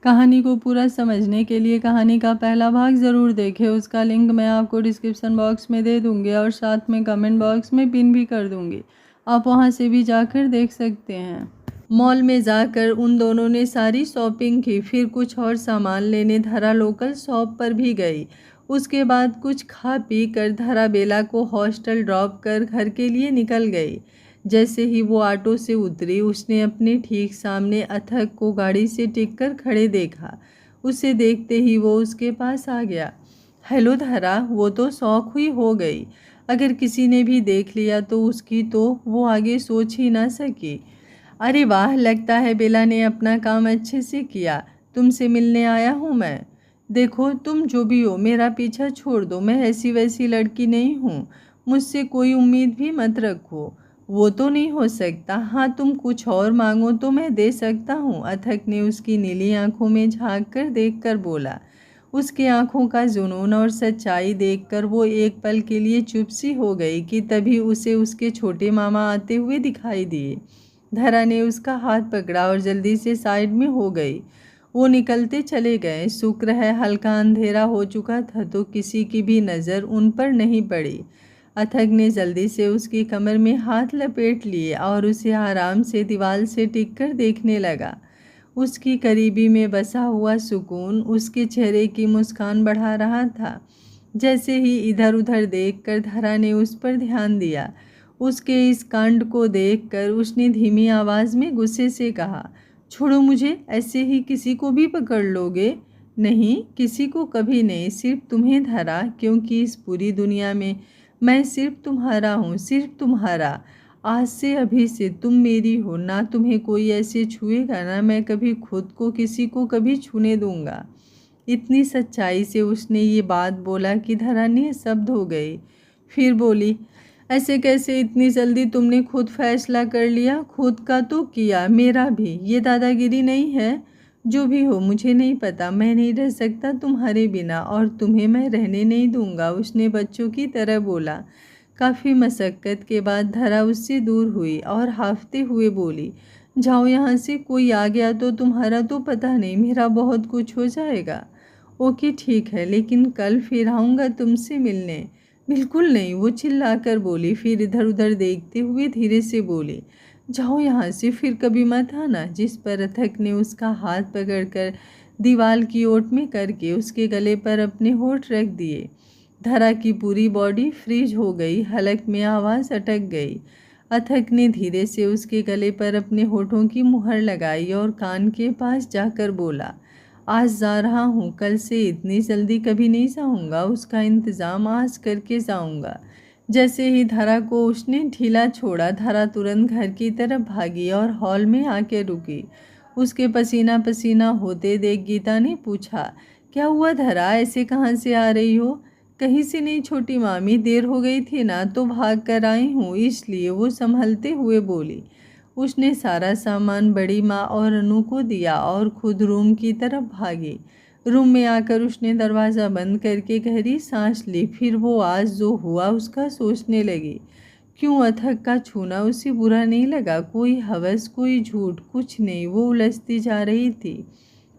कहानी को पूरा समझने के लिए कहानी का पहला भाग ज़रूर देखें। उसका लिंक मैं आपको डिस्क्रिप्शन बॉक्स में दे दूँगी और साथ में कमेंट बॉक्स में पिन भी कर दूँगी। आप वहां से भी जाकर देख सकते हैं। मॉल में जाकर उन दोनों ने सारी शॉपिंग की। फिर कुछ और सामान लेने धरा लोकल शॉप पर भी गई। उसके बाद कुछ खा पी कर धरा बेला को हॉस्टल ड्रॉप कर घर के लिए निकल गई। जैसे ही वो ऑटो से उतरी, उसने अपने ठीक सामने अथक को गाड़ी से टिक कर खड़े देखा। उसे देखते ही वो उसके पास आ गया। हेलो धरा, वो तो शौक हुई हो गई। अगर किसी ने भी देख लिया तो उसकी तो वो आगे सोच ही ना सकी। अरे वाह, लगता है बेला ने अपना काम अच्छे से किया। तुमसे मिलने आया हूँ मैं। देखो, तुम जो भी हो मेरा पीछा छोड़ दो। मैं ऐसी वैसी लड़की नहीं हूँ। मुझसे कोई उम्मीद भी मत रखो। वो तो नहीं हो सकता। हाँ, तुम कुछ और मांगो तो मैं दे सकता हूँ। अथक ने उसकी नीली आंखों में झांक कर देख कर बोला। उसकी आंखों का जुनून और सच्चाई देखकर वो एक पल के लिए चुप सी हो गई कि तभी उसे उसके छोटे मामा आते हुए दिखाई दिए। धरा ने उसका हाथ पकड़ा और जल्दी से साइड में हो गई। वो निकलते चले गए। शुक्र है हल्का अंधेरा हो चुका था तो किसी की भी नज़र उन पर नहीं पड़ी। अथक ने जल्दी से उसकी कमर में हाथ लपेट लिए और उसे आराम से दीवार से टिक कर देखने लगा। उसकी करीबी में बसा हुआ सुकून उसके चेहरे की मुस्कान बढ़ा रहा था। जैसे ही इधर उधर देखकर धरा ने उस पर ध्यान दिया। उसके इस कांड को देखकर उसने धीमी आवाज़ में गुस्से से कहा, छोड़ो मुझे, ऐसे ही किसी को भी पकड़ लोगे? नहीं, किसी को कभी नहीं, सिर्फ तुम्हें धरा, क्योंकि इस पूरी दुनिया में मैं सिर्फ तुम्हारा हूँ, सिर्फ तुम्हारा। आज से अभी से तुम मेरी हो। ना तुम्हें कोई ऐसे छुएगा, ना मैं कभी खुद को किसी को कभी छूने दूंगा। इतनी सच्चाई से उसने ये बात बोला कि धरा निःशब्द हो गई। फिर बोली, ऐसे कैसे? इतनी जल्दी तुमने खुद फैसला कर लिया? खुद का तो किया, मेरा भी। ये दादागिरी नहीं है? जो भी हो मुझे नहीं पता। मैं नहीं रह सकता तुम्हारे बिना और तुम्हें मैं रहने नहीं दूंगा, उसने बच्चों की तरह बोला। काफ़ी मशक्क़त के बाद धरा उससे दूर हुई और हांफते हुए बोली, जाओ यहाँ से। कोई आ गया तो तुम्हारा तो पता नहीं, मेरा बहुत कुछ हो जाएगा। ओके ठीक है, लेकिन कल फिर आऊँगा तुमसे मिलने। बिल्कुल नहीं, वो चिल्लाकर बोली। फिर इधर उधर देखते हुए धीरे से बोली, जाओ यहाँ से, फिर कभी मत आना। जिस पर अथक ने उसका हाथ पकड़कर दीवार की ओट में करके उसके गले पर अपने होठ रख दिए। धरा की पूरी बॉडी फ्रीज हो गई। हलक में आवाज़ अटक गई। अथक ने धीरे से उसके गले पर अपने होठों की मुहर लगाई और कान के पास जाकर बोला, आज जा रहा हूँ, कल से इतनी जल्दी कभी नहीं जाऊँगा। उसका इंतज़ाम आज करके जाऊँगा। जैसे ही धरा को उसने ढीला छोड़ा, धरा तुरंत घर की तरफ भागी और हॉल में आके रुकी। उसके पसीना पसीना होते देख गीता ने पूछा, क्या हुआ धरा, ऐसे कहाँ से आ रही हो? कहीं से नहीं छोटी मामी, देर हो गई थी ना तो भाग कर आई हूँ, इसलिए, वो संभलते हुए बोली। उसने सारा सामान बड़ी माँ और अनु को दिया और खुद रूम की तरफ भागी। रूम में आकर उसने दरवाज़ा बंद करके गहरी सांस ली। फिर वो आज जो हुआ उसका सोचने लगी। क्यों अथक का छूना उसे बुरा नहीं लगा? कोई हवस, कोई झूठ, कुछ नहीं। वो उलझती जा रही थी।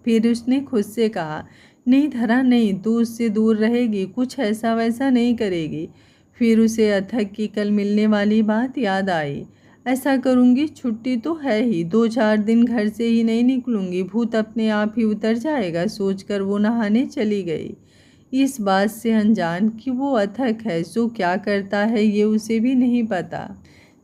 फिर उसने खुद से कहा, नहीं धरा नहीं, तू उससे दूर रहेगी, कुछ ऐसा वैसा नहीं करेगी। फिर उसे अथक की कल मिलने वाली बात याद आई। ऐसा करूँगी, छुट्टी तो है ही, 2-4 दिन घर से ही नहीं निकलूँगी, भूत अपने आप ही उतर जाएगा, सोचकर वो नहाने चली गई। इस बात से अनजान कि वो अथक है, जो क्या करता है ये उसे भी नहीं पता।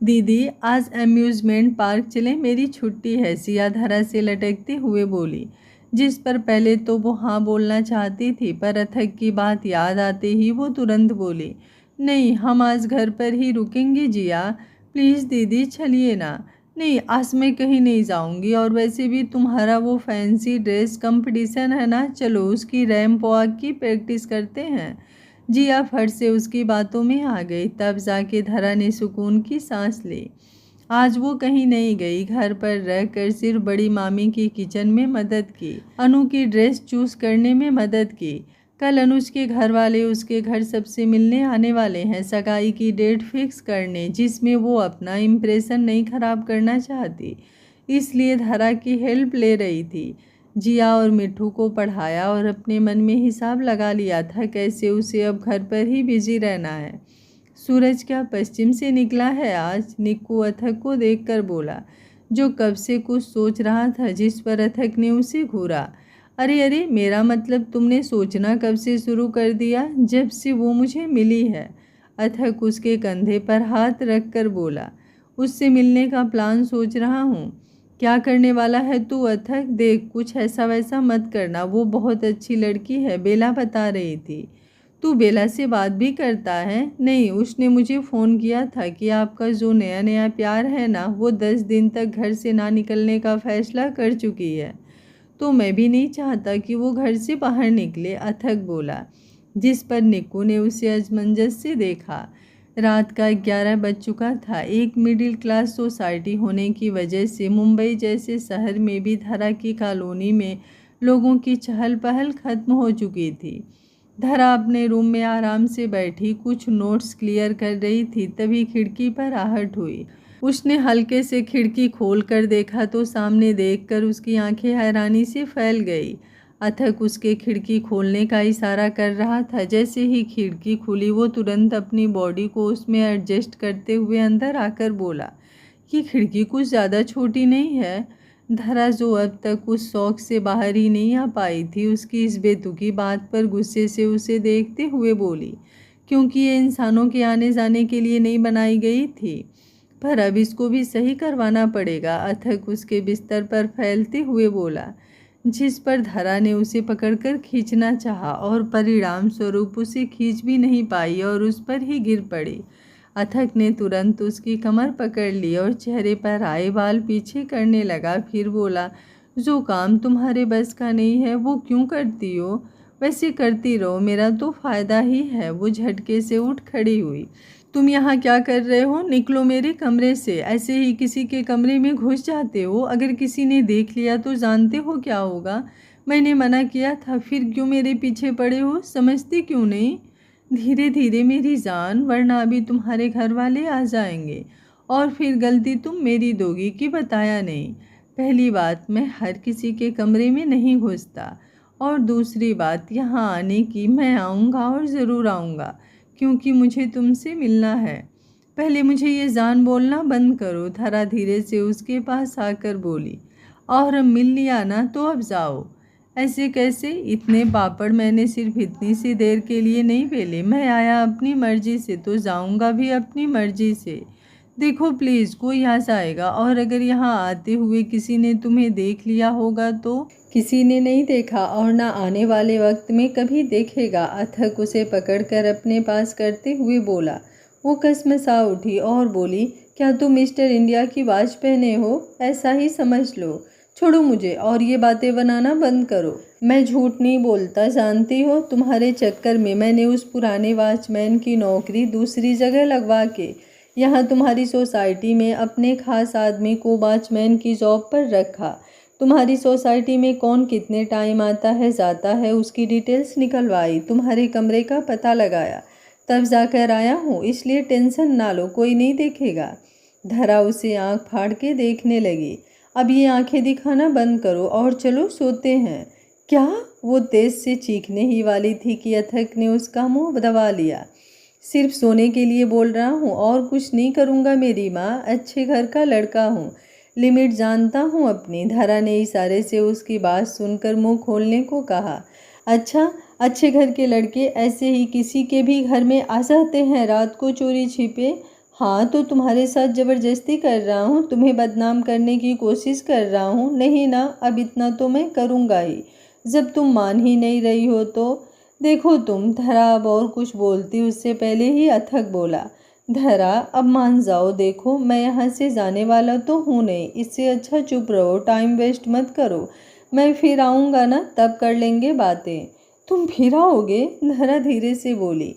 दीदी, आज अम्यूज़मेंट पार्क चलें, मेरी छुट्टी है, सिया धरा से लटकते हुए बोली। जिस पर पहले तो वो हाँ बोलना चाहती थी, पर अथक की बात याद आते ही वो तुरंत बोली, नहीं, हम आज घर पर ही रुकेंगे जिया। प्लीज़ दीदी चलिए ना। नहीं, आज मैं कहीं नहीं जाऊंगी, और वैसे भी तुम्हारा वो फैंसी ड्रेस कंपटीशन है ना, चलो उसकी रैंप वॉक की प्रैक्टिस करते हैं। जिया फट से उसकी बातों में आ गई। तब जाके धरा ने सुकून की सांस ली। आज वो कहीं नहीं गई, घर पर रहकर सिर्फ बड़ी मामी की किचन में मदद की, अनु की ड्रेस चूज करने में मदद की। कल अनुज के घर वाले उसके घर सबसे मिलने आने वाले हैं, सगाई की डेट फिक्स करने, जिसमें वो अपना इम्प्रेशन नहीं खराब करना चाहती, इसलिए धरा की हेल्प ले रही थी। जिया और मिट्ठू को पढ़ाया और अपने मन में हिसाब लगा लिया था कैसे उसे अब घर पर ही बिजी रहना है। सूरज क्या पश्चिम से निकला है आज? निक्कू अथक को देखकर बोला, जो कब से कुछ सोच रहा था, जिस पर अथक ने उसे घूरा। अरे अरे, मेरा मतलब तुमने सोचना कब से शुरू कर दिया? जब से वो मुझे मिली है। अथक उसके कंधे पर हाथ रख कर बोला, उससे मिलने का प्लान सोच रहा हूँ। क्या करने वाला है तू अथक? देख, कुछ ऐसा वैसा मत करना, वो बहुत अच्छी लड़की है, बेला बता रही थी। तू बेला से बात भी करता है? नहीं, उसने मुझे फ़ोन किया था कि आपका जो नया नया प्यार है ना, वो 10 दिन तक घर से ना निकलने का फैसला कर चुकी है। तो मैं भी नहीं चाहता कि वो घर से बाहर निकले, अथक बोला, जिस पर निक्कू ने उसे असमंजस से देखा। रात का 11 बज चुका था। एक मिडिल क्लास सोसाइटी होने की वजह से मुंबई जैसे शहर में भी धरा की कॉलोनी में लोगों की चहल पहल खत्म हो चुकी थी। धरा अपने रूम में आराम से बैठी कुछ नोट्स क्लियर कर रही थी, तभी खिड़की पर आहट हुई। उसने हल्के से खिड़की खोल कर देखा तो सामने देखकर उसकी आंखें हैरानी से फैल गई। अथक उसके खिड़की खोलने का इशारा कर रहा था। जैसे ही खिड़की खुली वो तुरंत अपनी बॉडी को उसमें एडजस्ट करते हुए अंदर आकर बोला, ये खिड़की कुछ ज़्यादा छोटी नहीं है? धरा, जो अब तक उस शौक से बाहर ही नहीं आ पाई थी, उसकी इस बेतुकी बात पर गुस्से से उसे देखते हुए बोली, क्योंकि ये इंसानों के आने जाने के लिए नहीं बनाई गई थी, पर अब इसको भी सही करवाना पड़ेगा। अथक उसके बिस्तर पर फैलते हुए बोला, जिस पर धरा ने उसे पकड़कर खींचना चाहा और परिणाम स्वरूप उसे खींच भी नहीं पाई और उस पर ही गिर पड़ी। अथक ने तुरंत उसकी कमर पकड़ ली और चेहरे पर आए बाल पीछे करने लगा। फिर बोला, जो काम तुम्हारे बस का नहीं है वो क्यों करती हो? वैसे करती रहो, मेरा तो फ़ायदा ही है। वो झटके से उठ खड़ी हुई। तुम यहाँ क्या कर रहे हो? निकलो मेरे कमरे से। ऐसे ही किसी के कमरे में घुस जाते हो? अगर किसी ने देख लिया तो जानते हो क्या होगा? मैंने मना किया था, फिर क्यों मेरे पीछे पड़े हो? समझती क्यों नहीं? धीरे धीरे मेरी जान, वरना अभी तुम्हारे घर वाले आ जाएंगे और फिर गलती तुम मेरी दोगी कि बताया नहीं। पहली बात, मैं हर किसी के कमरे में नहीं घुसता, और दूसरी बात, यहाँ आने की, मैं आऊँगा और ज़रूर आऊँगा, क्योंकि मुझे तुमसे मिलना है। पहले मुझे ये जान बोलना बंद करो। धरा धीरे से उसके पास आकर बोली, और अब मिल लिया ना, तो अब जाओ। ऐसे कैसे? इतने पापड़ मैंने सिर्फ इतनी सी देर के लिए नहीं बेले। मैं आया अपनी मर्जी से तो जाऊंगा भी अपनी मर्जी से। देखो प्लीज़, कोई आ जाएगा, और अगर यहाँ आते हुए किसी ने तुम्हें देख लिया होगा तो? किसी ने नहीं देखा और ना आने वाले वक्त में कभी देखेगा। अथक उसे पकड़कर अपने पास करते हुए बोला। वो कसमसा उठी और बोली, क्या तुम मिस्टर इंडिया की वॉच पहने हो? ऐसा ही समझ लो। छोड़ो मुझे और ये बातें बनाना बंद करो। मैं झूठ नहीं बोलता, जानती हो, तुम्हारे चक्कर में मैंने उस पुराने वॉचमैन की नौकरी दूसरी जगह लगवा के यहाँ तुम्हारी सोसाइटी में अपने खास आदमी को वॉचमैन की जॉब पर रखा। तुम्हारी सोसाइटी में कौन कितने टाइम आता है जाता है उसकी डिटेल्स निकलवाई, तुम्हारे कमरे का पता लगाया, तब जाकर आया हूँ, इसलिए टेंशन ना लो, कोई नहीं देखेगा। धरा उसे आंख फाड़ के देखने लगी। अब ये आंखें दिखाना बंद करो और चलो सोते हैं। क्या? वो तेज से चीखने ही वाली थी कि अथक ने उसका मुंह दबा लिया। सिर्फ सोने के लिए बोल रहा हूँ और कुछ नहीं करूँगा मेरी माँ, अच्छे घर का लड़का हूँ, लिमिट जानता हूँ अपनी। धरा ने इशारे से उसकी बात सुनकर मुंह खोलने को कहा। अच्छा, अच्छे घर के लड़के ऐसे ही किसी के भी घर में आ जाते हैं रात को चोरी छिपे? हाँ, तो तुम्हारे साथ ज़बरदस्ती कर रहा हूँ, तुम्हें बदनाम करने की कोशिश कर रहा हूँ? नहीं ना, अब इतना तो मैं करूँगा ही, जब तुम मान ही नहीं रही हो तो। देखो तुम। धरा अब और कुछ बोलती उससे पहले ही अथक बोला, धरा अब मान जाओ, देखो मैं यहाँ से जाने वाला तो हूँ नहीं, इससे अच्छा चुप रहो, टाइम वेस्ट मत करो। मैं फिर आऊँगा ना, तब कर लेंगे बातें। तुम फिर आओगे? धरा धीरे से बोली।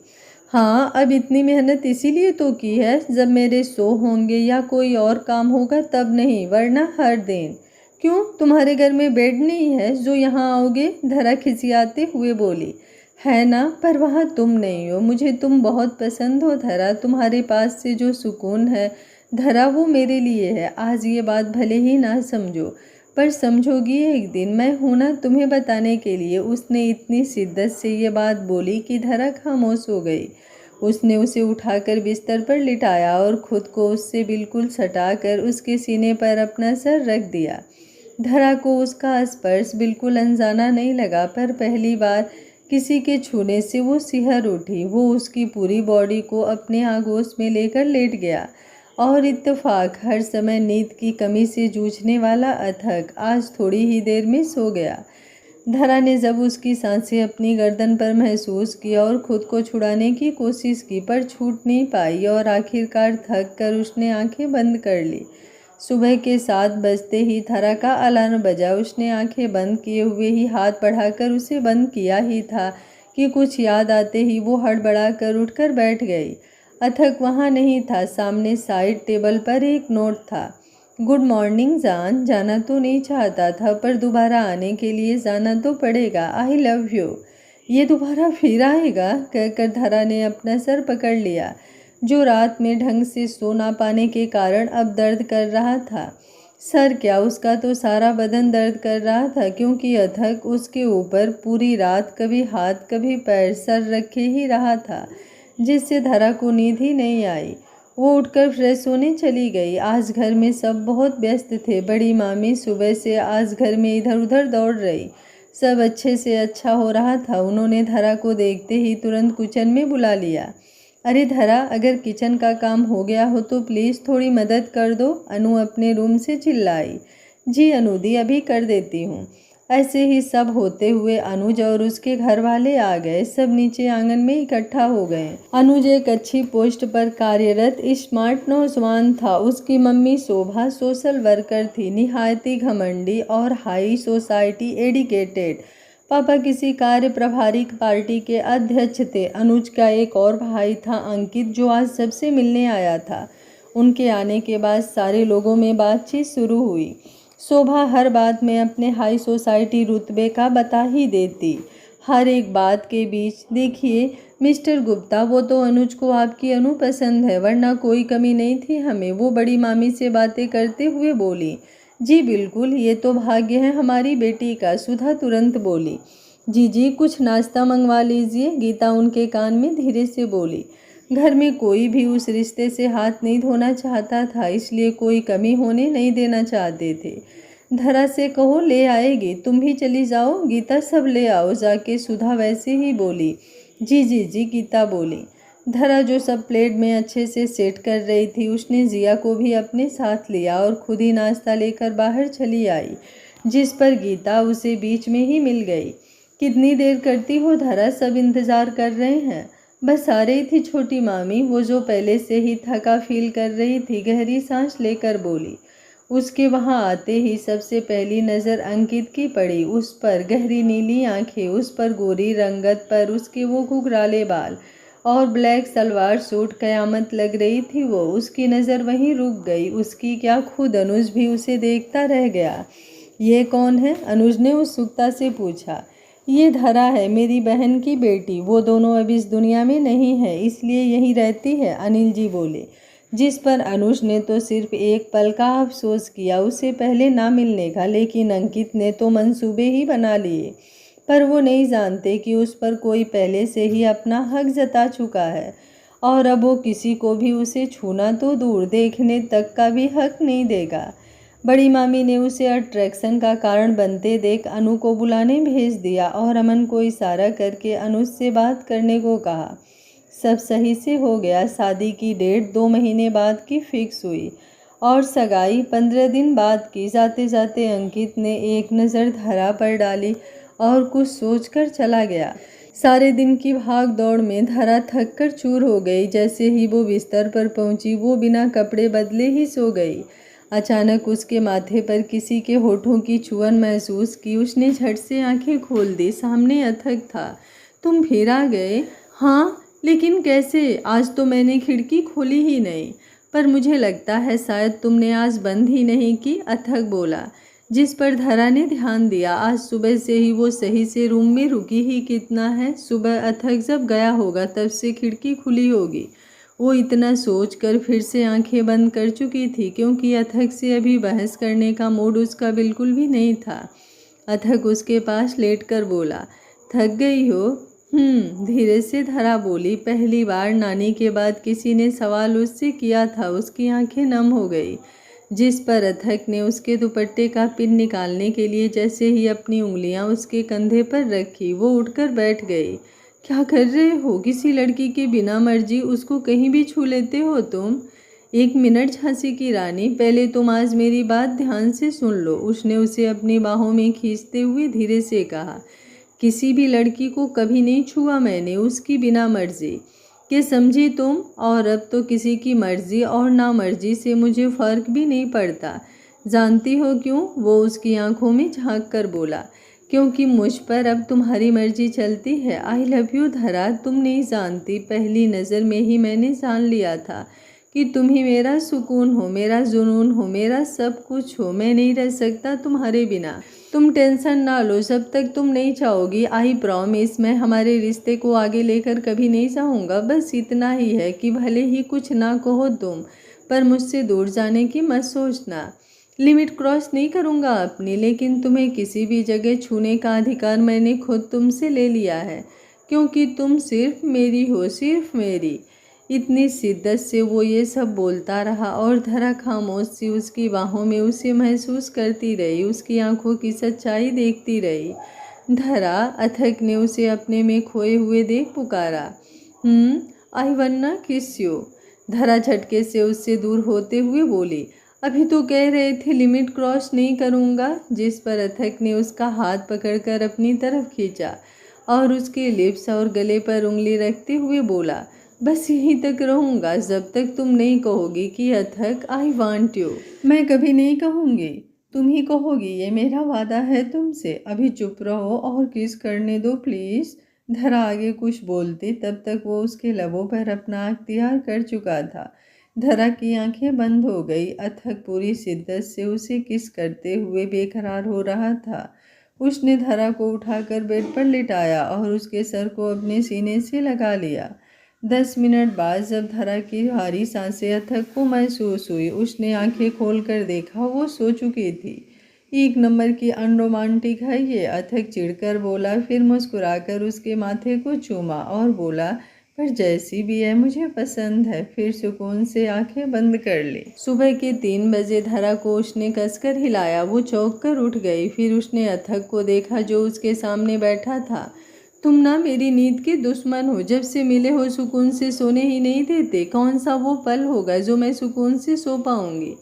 हाँ, अब इतनी मेहनत इसीलिए तो की है, जब मेरे शो होंगे या कोई और काम होगा तब नहीं, वरना हर दिन। क्यों, तुम्हारे घर में बेड नहीं है जो यहाँ आओगे? धरा खिसियाते हुए बोली। है ना, पर वहाँ तुम नहीं हो। मुझे तुम बहुत पसंद हो धरा, तुम्हारे पास से जो सुकून है धरा वो मेरे लिए है। आज ये बात भले ही ना समझो, पर समझोगी एक दिन मैं हूं ना तुम्हें बताने के लिए। उसने इतनी शिद्दत से ये बात बोली कि धरा खामोश हो गई। उसने उसे उठाकर बिस्तर पर लिटाया और खुद को उससे बिल्कुल सटाकर उसके सीने पर अपना सर रख दिया। धरा को उसका स्पर्श बिल्कुल अनजाना नहीं लगा, पर पहली बार किसी के छूने से वो सिहर उठी। वो उसकी पूरी बॉडी को अपने आगोश में लेकर लेट गया और इत्तेफाक हर समय नींद की कमी से जूझने वाला अथक आज थोड़ी ही देर में सो गया। धरा ने जब उसकी सांसें अपनी गर्दन पर महसूस की और खुद को छुड़ाने की कोशिश की, पर छूट नहीं पाई और आखिरकार थक कर उसने आंखें बंद कर ली। सुबह के 7 बजते ही धरा का अलार्म बजा। उसने आंखें बंद किए हुए ही हाथ बढ़ाकर उसे बंद किया ही था कि कुछ याद आते ही वो हड़बड़ा कर उठकर बैठ गई। अथक वहाँ नहीं था। सामने साइड टेबल पर एक नोट था। गुड मॉर्निंग जान। जाना तो नहीं चाहता था, पर दोबारा आने के लिए जाना तो पड़ेगा। I love you. ये दोबारा फिर आएगा, कहकर धरा ने अपना सर पकड़ लिया, जो रात में ढंग से सो ना पाने के कारण अब दर्द कर रहा था। सर क्या, उसका तो सारा बदन दर्द कर रहा था, क्योंकि अथक उसके ऊपर पूरी रात कभी हाथ कभी पैर सर रखे ही रहा था, जिससे धरा को नींद ही नहीं आई। वो उठकर फ्रेश होने चली गई। आज घर में सब बहुत व्यस्त थे। बड़ी मामी सुबह से आज घर में इधर उधर दौड़ रही। सब अच्छे से अच्छा हो रहा था। उन्होंने धरा को देखते ही तुरंत किचन में बुला लिया। अरे धरा, अगर किचन का काम हो गया हो तो प्लीज़ थोड़ी मदद कर दो, अनु अपने रूम से चिल्लाई। जी अनुदी, अभी कर देती हूँ। ऐसे ही सब होते हुए अनुज और उसके घर वाले आ गए। सब नीचे आंगन में इकट्ठा हो गए। अनुज एक अच्छी पोस्ट पर कार्यरत स्मार्ट नौजवान था। उसकी मम्मी शोभा सोशल वर्कर थी, निहायती घमंडी और हाई सोसाइटी एडिकेटेड। पापा किसी कार्य प्रभारी पार्टी के अध्यक्ष थे। अनुज का एक और भाई था अंकित, जो आज सबसे मिलने आया था। उनके आने के बाद सारे लोगों में बातचीत शुरू हुई। शोभा हर बात में अपने हाई सोसाइटी रुतबे का बता ही देती। हर एक बात के बीच, देखिए मिस्टर गुप्ता, वो तो अनुज को आपकी अनु पसंद है, वरना कोई कमी नहीं थी हमें, वो बड़ी मामी से बातें करते हुए बोली। जी बिल्कुल, ये तो भाग्य है हमारी बेटी का, सुधा तुरंत बोली। जी कुछ नाश्ता मंगवा लीजिए, गीता उनके कान में धीरे से बोली। घर में कोई भी उस रिश्ते से हाथ नहीं धोना चाहता था, इसलिए कोई कमी होने नहीं देना चाहते थे। धरा से कहो ले आएगी, तुम भी चली जाओ। गीता, सब ले आओ जाके, सुधा वैसे ही बोली। जी गीता बोली। धरा जो सब प्लेट में अच्छे से सेट कर रही थी, उसने जिया को भी अपने साथ लिया और खुद ही नाश्ता लेकर बाहर चली आई, जिस पर गीता उसे बीच में ही मिल गई। कितनी देर करती हो धरा, सब इंतज़ार कर रहे हैं। बस आ रही थी छोटी मामी, वो जो पहले से ही थका फील कर रही थी, गहरी सांस लेकर बोली। उसके वहाँ आते ही सबसे पहली नज़र अंकित की पड़ी। उस पर गहरी नीली आंखें, उस पर गोरी रंगत पर उसके वो घुघराले बाल और ब्लैक सलवार सूट, कयामत लग रही थी वो। उसकी नज़र वहीं रुक गई। उसकी क्या, खुद अनुज भी उसे देखता रह गया। ये कौन है? अनुज ने उत्सुकता से पूछा। ये धरा है, मेरी बहन की बेटी। वो दोनों अब इस दुनिया में नहीं है, इसलिए यहीं रहती है, अनिल जी बोले। जिस पर अनुज ने तो सिर्फ एक पल का अफसोस किया, उससे पहले ना मिलने का। लेकिन अंकित ने तो मंसूबे ही बना लिए, पर वो नहीं जानते कि उस पर कोई पहले से ही अपना हक जता चुका है और अब वो किसी को भी उसे छूना तो दूर, देखने तक का भी हक नहीं देगा। बड़ी मामी ने उसे अट्रैक्शन का कारण बनते देख अनु को बुलाने भेज दिया और अमन को इशारा करके अनुज से बात करने को कहा। सब सही से हो गया। शादी की डेट 2 महीने बाद की फिक्स हुई और सगाई 15 दिन बाद की। जाते जाते अंकित ने एक नज़र धरा पर डाली और कुछ सोचकर चला गया। सारे दिन की भाग दौड़ में धरा थक कर चूर हो गई। जैसे ही वो बिस्तर पर पहुंची, वो बिना कपड़े बदले ही सो गई। अचानक उसके माथे पर किसी के होठों की छुअन महसूस की। उसने झट से आंखें खोल दी। सामने अथक था। तुम फिर आ गए? हाँ, लेकिन कैसे? आज तो मैंने खिड़की खोली ही नहीं, पर मुझे लगता है शायद तुमने आज बंद ही नहीं की, अथक बोला, जिस पर धरा ने ध्यान दिया। आज सुबह से ही वो सही से रूम में रुकी ही कितना है। सुबह अथक जब गया होगा तब से खिड़की खुली होगी। वो इतना सोचकर फिर से आंखें बंद कर चुकी थी, क्योंकि अथक से अभी बहस करने का मूड उसका बिल्कुल भी नहीं था। अथक उसके पास लेटकर बोला, थक गई हो? धीरे से धरा बोली। पहली बार नानी के बाद किसी ने सवाल उससे किया था। उसकी आंखें नम हो गई। जिस पर अथक ने उसके दुपट्टे का पिन निकालने के लिए जैसे ही अपनी उंगलियां उसके कंधे पर रखी, वो उठकर बैठ गई। क्या कर रहे हो? किसी लड़की के बिना मर्जी उसको कहीं भी छू लेते हो तुम? एक मिनट झांसी की रानी, पहले तुम आज मेरी बात ध्यान से सुन लो। उसने उसे अपनी बाहों में खींचते हुए धीरे से कहा, किसी भी लड़की को कभी नहीं छुआ मैंने, उसकी बिना मर्जी के, समझी तुम? और अब तो किसी की मर्जी और ना मर्जी से मुझे फ़र्क भी नहीं पड़ता। जानती हो क्यों? वो उसकी आंखों में झांक कर बोला, क्योंकि मुझ पर अब तुम्हारी मर्जी चलती है। आई लव यू धरा, तुम नहीं जानती, पहली नज़र में ही मैंने जान लिया था कि तुम ही मेरा सुकून हो, मेरा जुनून हो, मेरा सब कुछ हो। मैं नहीं रह सकता तुम्हारे बिना। तुम टेंशन ना लो, जब तक तुम नहीं चाहोगी, आई प्रॉमिस, मैं हमारे रिश्ते को आगे लेकर कभी नहीं चाहूँगा। बस इतना ही है कि भले ही कुछ ना कहो तुम, पर मुझसे दूर जाने की मत सोचना। लिमिट क्रॉस नहीं करूँगा अपनी, लेकिन तुम्हें किसी भी जगह छूने का अधिकार मैंने खुद तुमसे ले लिया है, क्योंकि तुम सिर्फ मेरी हो, सिर्फ मेरी। इतनी शिद्दत से वो ये सब बोलता रहा और धरा खामोश सी उसकी बाहों में उसे महसूस करती रही, उसकी आंखों की सच्चाई देखती रही। धरा, अथक ने उसे अपने में खोए हुए देख पुकारा, आई वन्ना किस यू। धरा झटके से उससे दूर होते हुए बोली, अभी तो कह रहे थे लिमिट क्रॉस नहीं करूँगा। जिस पर अथक ने उसका हाथ पकड़कर अपनी तरफ खींचा और उसके लिप्स और गले पर उंगली रखते हुए बोला, बस यहीं तक रहूँगा जब तक तुम नहीं कहोगी कि अथक आई वांट यू। मैं कभी नहीं कहूँगी, तुम ही कहोगी, ये मेरा वादा है तुमसे। अभी चुप रहो और किस करने दो प्लीज़। धरा आगे कुछ बोलती, तब तक वो उसके लबों पर अपना अख्तियार कर चुका था। धरा की आंखें बंद हो गई। अथक पूरी शिद्दत से उसे किस करते हुए बेकरार हो रहा था। उसने धरा को उठाकर बेड पर लिटाया और उसके सर को अपने सीने से लगा लिया। 10 मिनट बाद जब धरा की भारी सांसें अथक को महसूस हुई, उसने आंखें खोलकर देखा, वो सो चुकी थी। एक नंबर की अनरोमांटिक है ये, अथक चिढ़कर बोला, फिर मुस्कुराकर उसके माथे को चूमा और बोला, पर जैसी भी है मुझे पसंद है। फिर सुकून से आंखें बंद कर ली। सुबह के 3 बजे धरा को उसने कसकर हिलाया। वो चौंक कर उठ गई। फिर उसने अथक को देखा जो उसके सामने बैठा था। तुम ना मेरी नींद के दुश्मन हो, जब से मिले हो सुकून से सोने ही नहीं देते। कौन सा वो पल होगा जो मैं सुकून से सो पाऊंगी?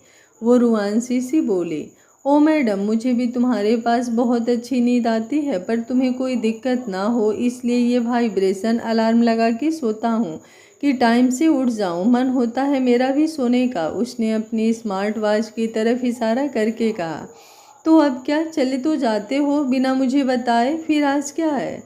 वो रुआंसी सी बोली, ओ मैडम, मुझे भी तुम्हारे पास बहुत अच्छी नींद आती है, पर तुम्हें कोई दिक्कत ना हो इसलिए ये वाइब्रेशन अलार्म लगा के सोता हूँ कि टाइम से उठ जाऊँ। मन होता है मेरा भी सोने का। उसने अपनी स्मार्ट वॉच की तरफ इशारा करके कहा, तो अब क्या, चले तो जाते हो बिना मुझे बताए? फिर आज क्या है?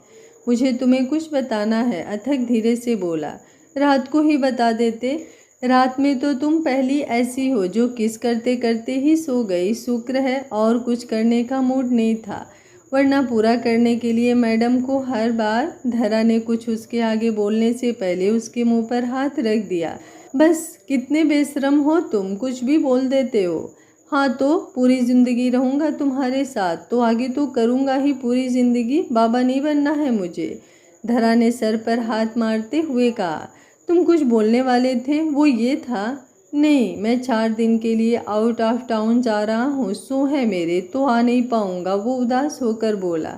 मुझे तुम्हें कुछ बताना है, अथक धीरे से बोला। रात को ही बता देते। रात में तो तुम पहली ऐसी हो जो किस करते करते ही सो गई। शुक्र है और कुछ करने का मूड नहीं था, वरना पूरा करने के लिए मैडम को हर बार। धरा ने कुछ उसके आगे बोलने से पहले उसके मुंह पर हाथ रख दिया। बस कितने बेशरम हो तुम, कुछ भी बोल देते हो। हाँ तो पूरी ज़िंदगी रहूँगा तुम्हारे साथ, तो आगे तो करूँगा ही पूरी ज़िंदगी। बाबा नहीं बनना है मुझे। धरा ने सर पर हाथ मारते हुए कहा, तुम कुछ बोलने वाले थे, वो ये था? नहीं, मैं 4 दिन के लिए आउट ऑफ टाउन जा रहा हूँ, शो है मेरे, तो आ नहीं पाऊँगा। वो उदास होकर बोला।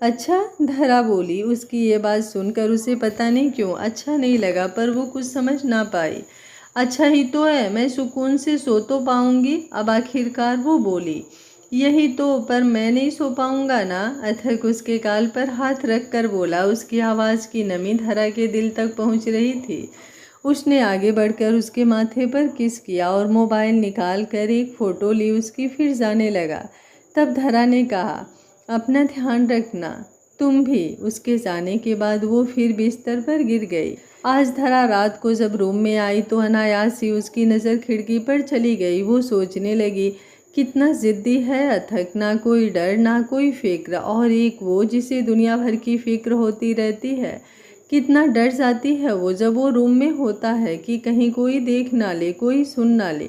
अच्छा, धरा बोली। उसकी ये बात सुनकर उसे पता नहीं क्यों अच्छा नहीं लगा, पर वो कुछ समझ ना पाई। अच्छा ही तो है, मैं सुकून से सो तो पाऊंगी। अब आखिरकार वो बोली, यही तो, पर मैं नहीं सो पाऊंगा ना। अथक उसके गाल पर हाथ रख कर बोला। उसकी आवाज़ की नमी धरा के दिल तक पहुंच रही थी। उसने आगे बढ़कर उसके माथे पर किस किया और मोबाइल निकाल कर एक फ़ोटो ली उसकी, फिर जाने लगा। तब धरा ने कहा, अपना ध्यान रखना, तुम भी। उसके जाने के बाद वो फिर बिस्तर पर गिर गई। आज धरा रात को जब रूम में आई तो अनायास ही उसकी नज़र खिड़की पर चली गई। वो सोचने लगी, कितना ज़िद्दी है अथक, ना कोई डर ना कोई फिक्र, और एक वो जिसे दुनिया भर की फिक्र होती रहती है कितना डर जाती है वो जब वो रूम में होता है कि कहीं कोई देख ना ले, कोई सुन ना ले।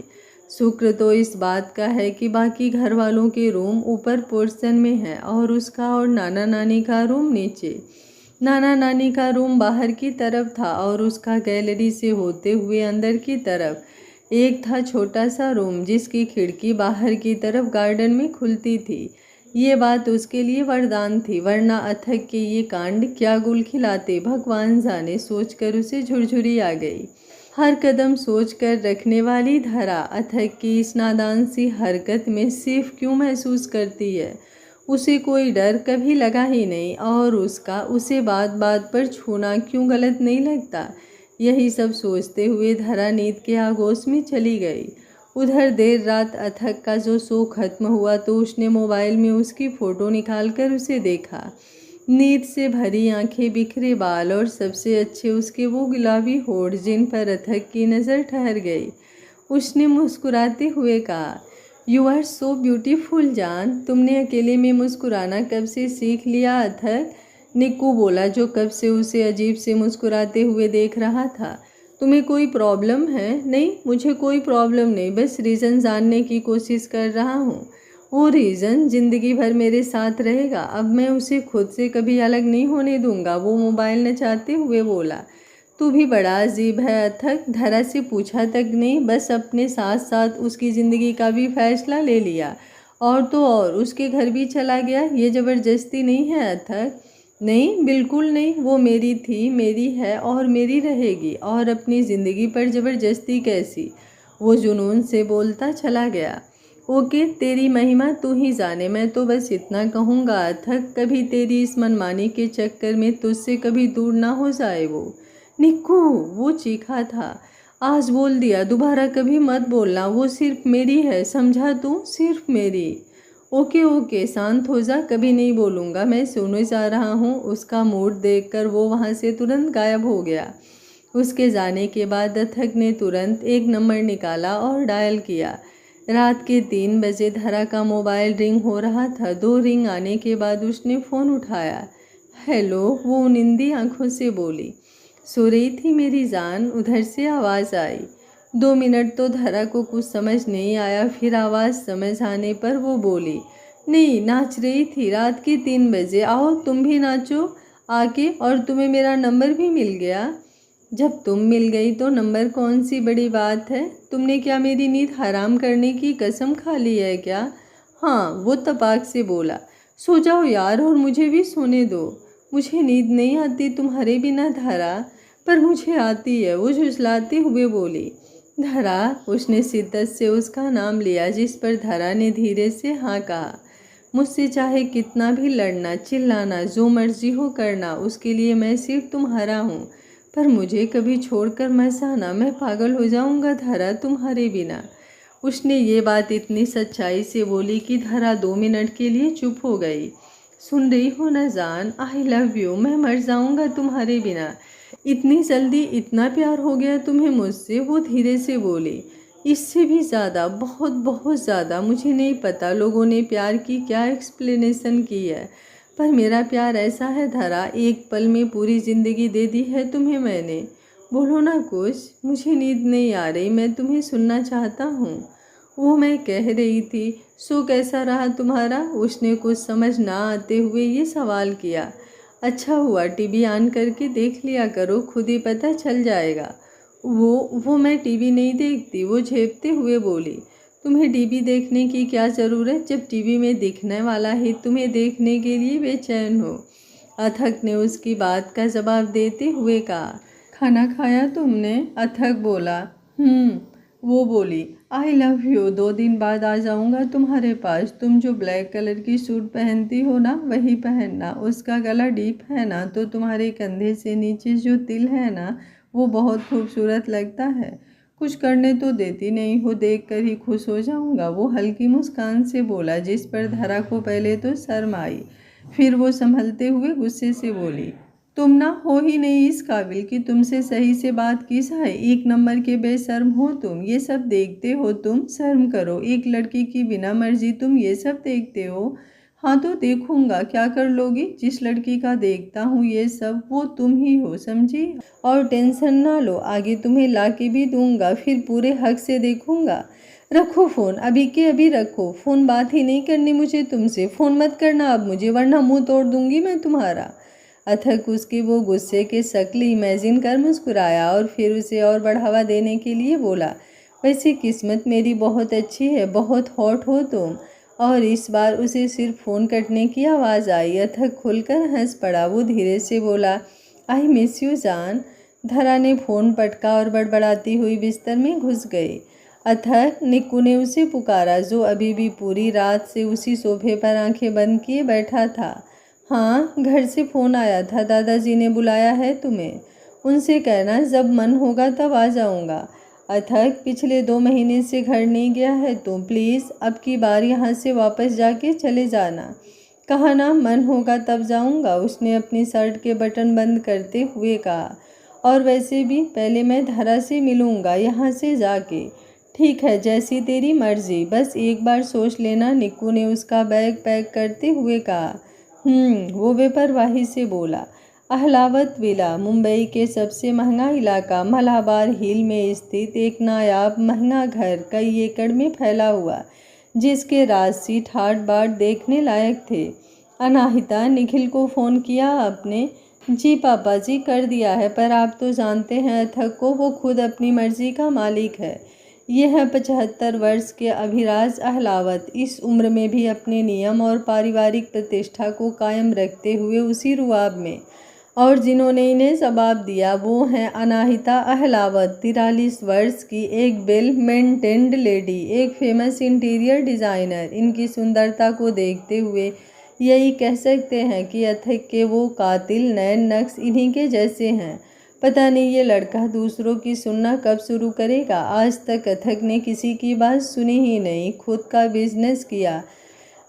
शुक्र तो इस बात का है कि बाकी घर वालों के रूम ऊपर पोर्शन में है और उसका और नाना नानी का रूम नीचे। नाना नानी का रूम बाहर की तरफ था और उसका गैलरी से होते हुए अंदर की तरफ एक था छोटा सा रूम जिसकी खिड़की बाहर की तरफ गार्डन में खुलती थी। ये बात उसके लिए वरदान थी, वरना अथक के ये कांड क्या गुल खिलाते भगवान जाने, सोचकर उसे झुरझुरी आ गई। हर कदम सोच कर रखने वाली धरा अथक की इस नादान सी हरकत में सिर्फ क्यों महसूस करती है। उसे कोई डर कभी लगा ही नहीं और उसका उसे बात बात पर छूना क्यों गलत नहीं लगता। यही सब सोचते हुए धरा नींद के आगोश में चली गई। उधर देर रात अथक का जो शो खत्म हुआ तो उसने मोबाइल में उसकी फ़ोटो निकाल कर उसे देखा। नींद से भरी आंखें, बिखरे बाल और सबसे अच्छे उसके वो गुलाबी होठ जिन पर अथक की नज़र ठहर गई। उसने मुस्कुराते हुए कहा, यू आर सो ब्यूटीफुल जान। तुमने अकेले में मुस्कुराना कब से सीख लिया अथक? निक्कू बोला जो कब से उसे अजीब से मुस्कुराते हुए देख रहा था। तुम्हें कोई प्रॉब्लम है? नहीं, मुझे कोई प्रॉब्लम नहीं, बस रीज़न जानने की कोशिश कर रहा हूँ। वो रीज़न ज़िंदगी भर मेरे साथ रहेगा। अब मैं उसे खुद से कभी अलग नहीं होने दूंगा। वो मोबाइल नचाते हुए बोला। तू भी बड़ा अजीब है अथक। धरा से पूछा तक नहीं, बस अपने साथ साथ उसकी ज़िंदगी का भी फैसला ले लिया और तो और उसके घर भी चला गया। ये ज़बरदस्ती नहीं है अथक। नहीं, बिल्कुल नहीं। वो मेरी थी, मेरी है और मेरी रहेगी। और अपनी ज़िंदगी पर ज़बरदस्ती कैसी? वो जुनून से बोलता चला गया। ओके, तेरी महिमा तू ही जाने। मैं तो बस इतना कहूँगा अथक, कभी तेरी इस मनमानी के चक्कर में तुझसे कभी दूर ना हो जाए वो। निक्कू, वो चीखा था। आज बोल दिया, दोबारा कभी मत बोलना। वो सिर्फ मेरी है, समझा तू? सिर्फ मेरी। ओके ओके, शांत हो जा, कभी नहीं बोलूँगा। मैं सोने जा रहा हूँ। उसका मूड देखकर वो वहाँ से तुरंत गायब हो गया। उसके जाने के बाद अथक ने तुरंत एक नंबर निकाला और डायल किया। रात के 3 बजे धरा का मोबाइल रिंग हो रहा था। 2 रिंग आने के बाद उसने फ़ोन उठाया। हेलो, वो निंदी आंखों से बोली। सो रही थी मेरी जान? उधर से आवाज़ आई। 2 मिनट तो धरा को कुछ समझ नहीं आया, फिर आवाज़ समझ आने पर वो बोली, नहीं, नाच रही थी रात के 3 बजे। आओ तुम भी नाचो आके, और तुम्हें मेरा नंबर भी मिल गया। जब तुम मिल गई तो नंबर कौन सी बड़ी बात है? तुमने क्या मेरी नींद हराम करने की कसम खा ली है क्या? हाँ, वो तपाक से बोला। सो जाओ यार और मुझे भी सोने दो। मुझे नींद नहीं आती तुम्हारे बिना धरा। पर मुझे आती है, वो झुझलाते हुए बोली। धरा, उसने शिद्दत से उसका नाम लिया जिस पर धरा ने धीरे से हाँ कहा। मुझसे चाहे कितना भी लड़ना, चिल्लाना, जो मर्जी हो करना, उसके लिए मैं सिर्फ तुम्हारा हूँ। पर मुझे कभी छोड़कर मत जाना, मैं पागल हो जाऊँगा धरा तुम्हारे बिना। उसने ये बात इतनी सच्चाई से बोली कि धरा 2 मिनट के लिए चुप हो गई। सुन रही हो ना जान, आई लव यू। मैं मर जाऊँगा तुम्हारे बिना। इतनी जल्दी इतना प्यार हो गया तुम्हें मुझसे? वो धीरे से बोली। इससे भी ज़्यादा, बहुत बहुत ज़्यादा। मुझे नहीं पता लोगों ने प्यार की क्या एक्सप्लेनेशन की है, पर मेरा प्यार ऐसा है धरा, एक पल में पूरी ज़िंदगी दे दी है तुम्हें मैंने। बोलो ना कुछ, मुझे नींद नहीं आ रही, मैं तुम्हें सुनना चाहता हूँ। वो मैं कह रही थी, सो कैसा रहा तुम्हारा? उसने कुछ समझ ना आते हुए ये सवाल किया। अच्छा हुआ टीवी ऑन करके देख लिया करो, खुद ही पता चल जाएगा। वो मैं टीवी नहीं देखती, वो झेपते हुए बोली। तुम्हें टीवी देखने की क्या ज़रूरत जब टीवी में दिखने वाला ही तुम्हें देखने के लिए बेचैन हो? अथक ने उसकी बात का जवाब देते हुए कहा। खाना खाया तुमने? अथक बोला। वो बोली, आई लव यू। 2 दिन बाद आ जाऊँगा तुम्हारे पास। तुम जो ब्लैक कलर की सूट पहनती हो ना, वही पहनना। उसका गला डीप है ना, तो तुम्हारे कंधे से नीचे जो तिल है ना, वो बहुत खूबसूरत लगता है। कुछ करने तो देती नहीं हो, देख कर ही खुश हो जाऊँगा। वो हल्की मुस्कान से बोला, जिस पर धरा को पहले तो शर्म आई, फिर वो संभलते हुए गुस्से से बोली, तुम ना हो ही नहीं इस काबिल कि तुमसे सही से बात की जाए। 1 नंबर के बेशर्म हो तुम, ये सब देखते हो तुम? शर्म करो, एक लड़की की बिना मर्जी तुम ये सब देखते हो? हाँ तो देखूंगा, क्या कर लोगी? जिस लड़की का देखता हूँ ये सब वो तुम ही हो, समझी? और टेंशन ना लो, आगे तुम्हें ला के भी दूंगा, फिर पूरे हक से देखूंगा। रखो फ़ोन, अभी के अभी रखो फ़ोन, बात ही नहीं करनी मुझे तुमसे। फ़ोन मत करना अब मुझे, वरना मुंह तोड़ दूंगी मैं तुम्हारा। अथक उसके वो गुस्से के शक्ल इमेजिन कर मुस्कुराया और फिर उसे और बढ़ावा देने के लिए बोला, वैसे किस्मत मेरी बहुत अच्छी है, बहुत हॉट हो तुम। और इस बार उसे सिर्फ फ़ोन कटने की आवाज़ आई। अथक खुलकर हंस पड़ा। वो धीरे से बोला, आई मिस यू जान। धरा ने फ़ोन पटका और बड़बड़ाती हुई बिस्तर में घुस गई। अथक, निक्कू ने उसे पुकारा, जो अभी भी पूरी रात से उसी सोफे पर आंखें बंद किए बैठा था। हाँ, घर से फ़ोन आया था, दादाजी ने बुलाया है तुम्हें। उनसे कहना जब मन होगा तब आ जाऊँगा। अथक, पिछले 2 महीने से घर नहीं गया है तो प्लीज़ अब की बार यहाँ से वापस जाके चले जाना। कहा ना मन होगा तब जाऊँगा, उसने अपनी शर्ट के बटन बंद करते हुए कहा। और वैसे भी पहले मैं धरा से मिलूँगा यहाँ से जाके। ठीक है, जैसी तेरी मर्जी, बस एक बार सोच लेना, निक्कू ने उसका बैग पैक करते हुए कहा। वो बेपरवाही से बोला। अहलावत विला, मुंबई के सबसे महंगा इलाका मलाबार हिल में स्थित एक नायाब महंगा घर, कई एकड़ में फैला हुआ, जिसके राजसी ठाट बाट देखने लायक थे। अनाहिता, निखिल को फ़ोन किया आपने? जी पापा जी, कर दिया है, पर आप तो जानते हैं अथक को, वो खुद अपनी मर्जी का मालिक है। यह है 75 वर्ष के अभिराज अहलावत, इस उम्र में भी अपने नियम और पारिवारिक प्रतिष्ठा को कायम रखते हुए उसी रुआब में। और जिन्होंने इन्हें जवाब दिया वो हैं अनाहिता अहलावत, 43 वर्ष की, एक वेल मेंटेन्ड लेडी, एक फेमस इंटीरियर डिज़ाइनर। इनकी सुंदरता को देखते हुए यही कह सकते हैं कि अथक के वो कातिल नैन नक्श इन्हीं के जैसे हैं। पता नहीं ये लड़का दूसरों की सुनना कब शुरू करेगा। आज तक अथक ने किसी की बात सुनी ही नहीं, खुद का बिजनेस किया।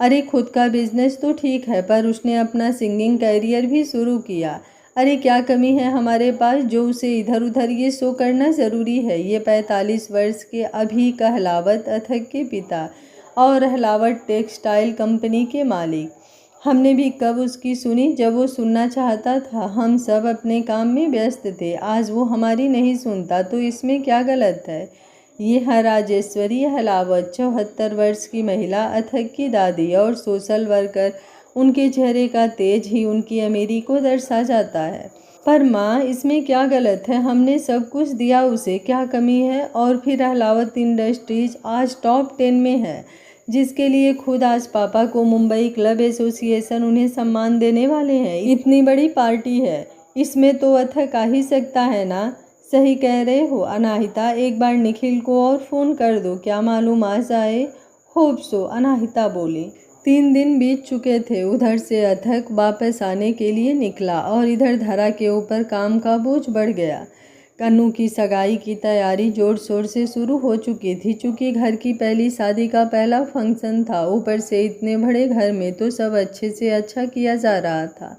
अरे खुद का बिजनेस तो ठीक है, पर उसने अपना सिंगिंग कैरियर भी शुरू किया। अरे क्या कमी है हमारे पास जो उसे इधर उधर ये शो करना ज़रूरी है। ये 45 वर्ष के अभी कहलावत अथक के पिता और अहलावत टेक्सटाइल कंपनी के मालिक। हमने भी कब उसकी सुनी जब वो सुनना चाहता था। हम सब अपने काम में व्यस्त थे, आज वो हमारी नहीं सुनता तो इसमें क्या गलत है। ये है राजेश्वरी अहलावत, 74 वर्ष की महिला, अथक की दादी और सोशल वर्कर। उनके चेहरे का तेज ही उनकी अमीरी को दर्शा जाता है। पर माँ, इसमें क्या गलत है? हमने सब कुछ दिया उसे, क्या कमी है? और फिर अहलावत इंडस्ट्रीज आज टॉप 10 में है, जिसके लिए खुद आज पापा को मुंबई क्लब एसोसिएशन उन्हें सम्मान देने वाले हैं। इतनी बड़ी पार्टी है, इसमें तो अथक आ ही सकता है ना। सही कह रहे हो अनाहिता, एक बार निखिल को और फ़ोन कर दो, क्या मालूम आ जाए। होप सो, अनाहिता बोली। 3 दिन बीत चुके थे। उधर से अथक वापस आने के लिए निकला और इधर धरा के ऊपर काम का बोझ बढ़ गया। कन्नू की सगाई की तैयारी जोर शोर से शुरू हो चुकी थी। चूँकि घर की पहली शादी का पहला फंक्शन था, ऊपर से इतने बड़े घर में तो सब अच्छे से अच्छा किया जा रहा था।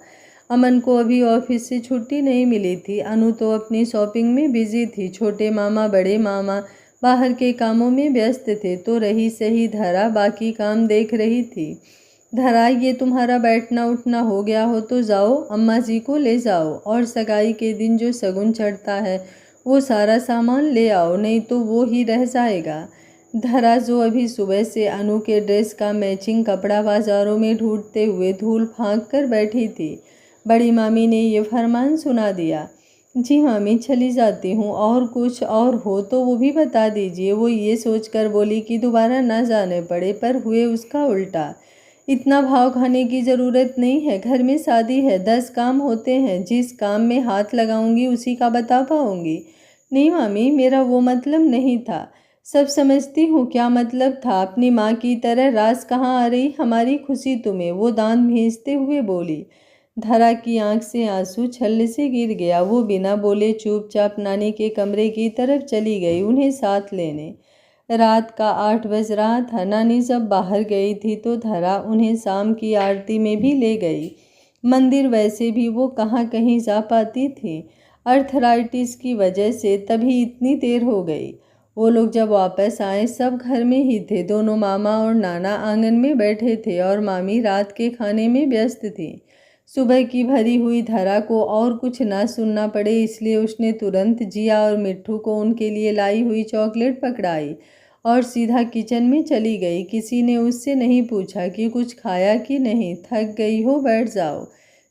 अमन को अभी ऑफिस से छुट्टी नहीं मिली थी। अनु तो अपनी शॉपिंग में बिजी थी। छोटे मामा बड़े मामा बाहर के कामों में व्यस्त थे, तो रही सही धरा बाकी काम देख रही थी। धरा, ये तुम्हारा बैठना उठना हो गया हो तो जाओ, अम्मा जी को ले जाओ और सगाई के दिन जो शगुन चढ़ता है वो सारा सामान ले आओ, नहीं तो वो ही रह जाएगा। धरा, जो अभी सुबह से अनु के ड्रेस का मैचिंग कपड़ा बाजारों में ढूंढते हुए धूल फाँक कर बैठी थी, बड़ी मामी ने ये फरमान सुना दिया। जी मामी, चली जाती हूँ, और कुछ और हो तो वो भी बता दीजिए। वो ये सोचकर बोली कि दोबारा ना जाने पड़े, पर हुए उसका उल्टा। इतना भाव खाने की ज़रूरत नहीं है, घर में शादी है, 10 काम होते हैं, जिस काम में हाथ लगाऊंगी उसी का बता पाऊंगी। नहीं मामी, मेरा वो मतलब नहीं था। सब समझती हूँ क्या मतलब था। अपनी माँ की तरह राज कहाँ आ रही हमारी खुशी तुम्हें, वो दांत भींचते हुए बोली। धरा की आंख से आंसू छल्ले से गिर गया। वो बिना बोले चुपचाप नानी के कमरे की तरफ चली गई, उन्हें साथ लेने। रात का 8 बज रहा था। नानी जब बाहर गई थी तो धरा उन्हें शाम की आरती में भी ले गई। मंदिर वैसे भी वो कहाँ कहीं जा पाती थी, अर्थराइटिस की वजह से, तभी इतनी देर हो गई। वो लोग जब वापस आए सब घर में ही थे। दोनों मामा और नाना आंगन में बैठे थे और मामी रात के खाने में व्यस्त थी। सुबह की भरी हुई धरा को और कुछ ना सुनना पड़े इसलिए उसने तुरंत जिया और मिट्ठू को उनके लिए लाई हुई चॉकलेट पकड़ाई और सीधा किचन में चली गई। किसी ने उससे नहीं पूछा कि कुछ खाया कि नहीं, थक गई हो बैठ जाओ,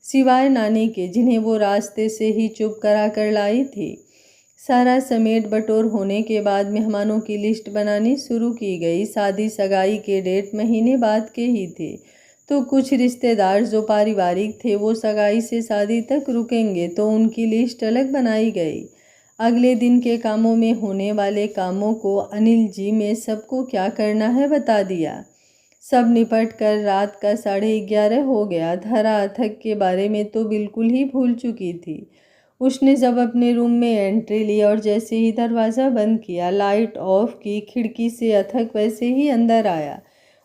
सिवाय नानी के जिन्हें वो रास्ते से ही चुप करा कर लाई थी। सारा समेट बटोर होने के बाद मेहमानों की लिस्ट बनानी शुरू की गई। शादी सगाई के डेट महीने बाद के ही थे, तो कुछ रिश्तेदार जो पारिवारिक थे वो सगाई से शादी तक रुकेंगे, तो उनकी लिस्ट अलग बनाई गई। अगले दिन के कामों में होने वाले कामों को अनिल जी में सबको क्या करना है बता दिया। सब निपट कर रात का 11:30 हो गया। धरा अथक के बारे में तो बिल्कुल ही भूल चुकी थी। उसने जब अपने रूम में एंट्री ली और जैसे ही दरवाज़ा बंद किया, लाइट ऑफ की, खिड़की से अथक वैसे ही अंदर आया।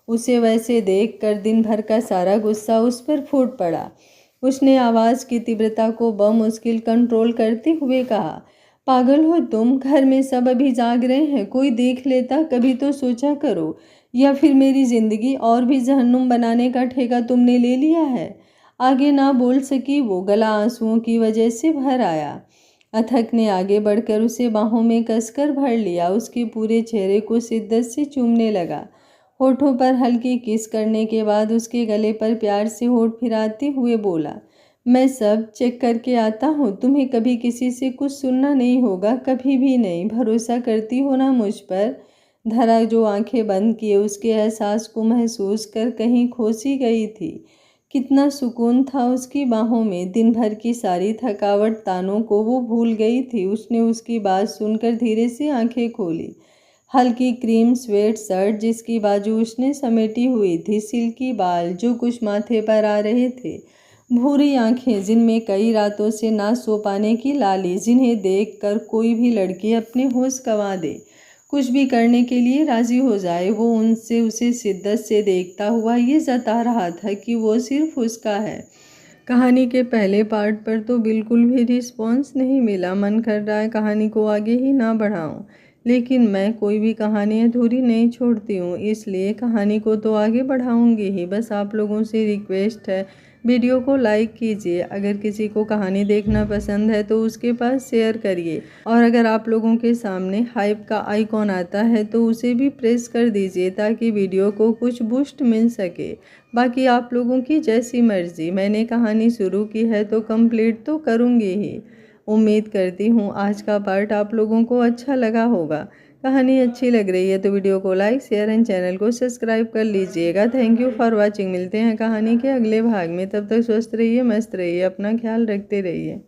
उसे वैसे देखकर दिन भर का सारा गुस्सा उस पर फूट पड़ा। उसने आवाज़ की तीव्रता को बमुश्किल कंट्रोल करते हुए कहा, पागल हो तुम? घर में सब अभी जाग रहे हैं, कोई देख लेता, कभी तो सोचा करो। या फिर मेरी ज़िंदगी और भी जहन्नुम बनाने का ठेका तुमने ले लिया है? आगे ना बोल सकी वो, गला आंसुओं की वजह से भर आया। अथक ने आगे बढ़कर उसे बाहों में कसकर भर लिया, उसके पूरे चेहरे को शिद्दत से चूमने लगा। होठों पर हल्की किस करने के बाद उसके गले पर प्यार से होठ फिराते हुए बोला, मैं सब चेक करके आता हूँ, तुम्हें कभी किसी से कुछ सुनना नहीं होगा, कभी भी नहीं। भरोसा करती हो ना मुझ पर? धरा जो आंखें बंद किए उसके एहसास को महसूस कर कहीं खो सी गई थी। कितना सुकून था उसकी बाहों में। दिन भर की सारी थकावट तानों को वो भूल गई थी। उसने उसकी बात सुनकर धीरे से आंखें खोली। हल्की क्रीम स्वेट शर्ट जिसकी बाजू उसने समेटी हुई थी, सिल्की बाल जो कुछ माथे पर आ रहे थे, भूरी आंखें जिनमें कई रातों से ना सो पाने की लाली, जिन्हें देखकर कोई भी लड़की अपने होश गंवा दे, कुछ भी करने के लिए राजी हो जाए। वो उनसे उसे शिद्दत से देखता हुआ ये जता रहा था कि वो सिर्फ उसका है। कहानी के पहले पार्ट पर तो बिल्कुल भी रिस्पॉन्स नहीं मिला। मन कर रहा है कहानी को आगे ही ना बढ़ाऊं, लेकिन मैं कोई भी कहानी अधूरी नहीं छोड़ती हूँ, इसलिए कहानी को तो आगे बढ़ाऊंगी ही। बस आप लोगों से रिक्वेस्ट है, वीडियो को लाइक कीजिए। अगर किसी को कहानी देखना पसंद है तो उसके पास शेयर करिए, और अगर आप लोगों के सामने हाइप का आइकॉन आता है तो उसे भी प्रेस कर दीजिए ताकि वीडियो को कुछ बूस्ट मिल सके। बाकी आप लोगों की जैसी मर्जी। मैंने कहानी शुरू की है तो कंप्लीट तो करूँगी ही। उम्मीद करती हूँ आज का पार्ट आप लोगों को अच्छा लगा होगा। कहानी अच्छी लग रही है तो वीडियो को लाइक, शेयर एंड चैनल को सब्सक्राइब कर लीजिएगा। Thank you for watching. मिलते हैं कहानी के अगले भाग में। तब तक स्वस्थ रहिए, मस्त रहिए, अपना ख्याल रखते रहिए।